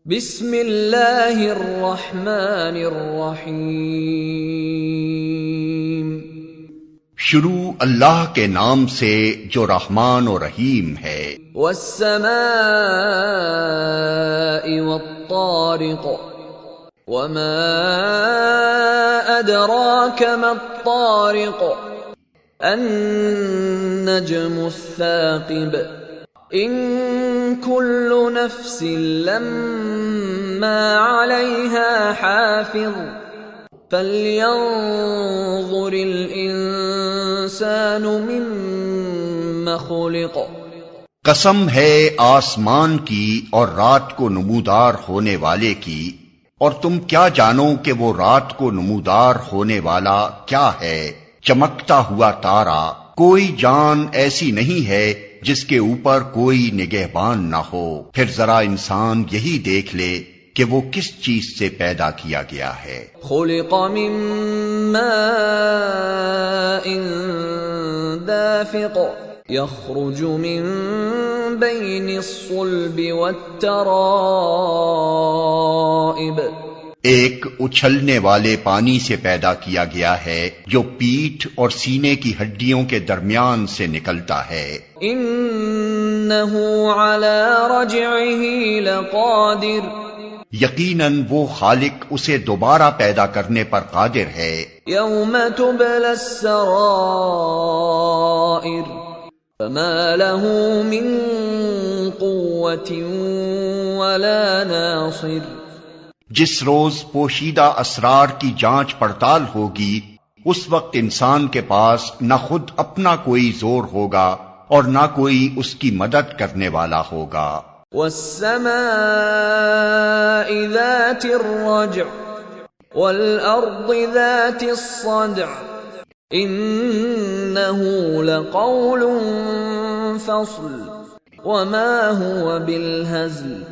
بسم اللہ الرحمن الرحیم۔ شروع اللہ کے نام سے جو رحمان و رحیم ہے۔ والسماء والطارق وما ادراک ما الطارق النجم الثاقب ان كل نفس لما عليها حافظ فلينظر الانسان مما خلق۔ قسم ہے آسمان کی اور رات کو نمودار ہونے والے کی، اور تم کیا جانو کہ وہ رات کو نمودار ہونے والا کیا ہے؟ چمکتا ہوا تارا۔ کوئی جان ایسی نہیں ہے جس کے اوپر کوئی نگہبان نہ ہو۔ پھر ذرا انسان یہی دیکھ لے کہ وہ کس چیز سے پیدا کیا گیا ہے۔ خلق من ماء دافق يخرج من بين الصلب والترائب۔ ایک اچھلنے والے پانی سے پیدا کیا گیا ہے جو پیٹھ اور سینے کی ہڈیوں کے درمیان سے نکلتا ہے۔ انہ علی رجعہ لقادر۔ یقیناً وہ خالق اسے دوبارہ پیدا کرنے پر قادر ہے۔ یوم تبلی السرائر فما له من قوة ولا ناصر۔ جس روز پوشیدہ اسرار کی جانچ پڑتال ہوگی، اس وقت انسان کے پاس نہ خود اپنا کوئی زور ہوگا اور نہ کوئی اس کی مدد کرنے والا ہوگا۔ والسماء ذات الرجع والارض ذات الصدع انه لقول فصل وما هو بالهزل۔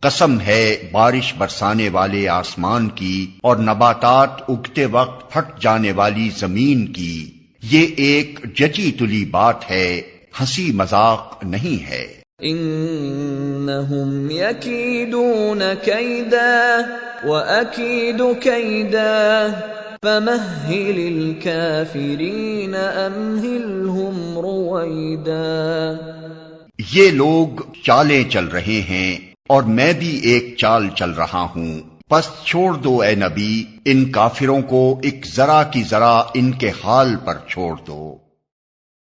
قسم ہے بارش برسانے والے آسمان کی اور نباتات اگتے وقت پھٹ جانے والی زمین کی، یہ ایک جچی تلی بات ہے، ہنسی مذاق نہیں ہے۔ انہم یکیدون کیدا واکید کیدا فمہل الکافرین امہلہم رویدا۔ یہ لوگ چالیں چل رہے ہیں اور میں بھی ایک چال چل رہا ہوں، پس چھوڑ دو اے نبی ان کافروں کو، ایک ذرا کی ذرا ان کے حال پر چھوڑ دو۔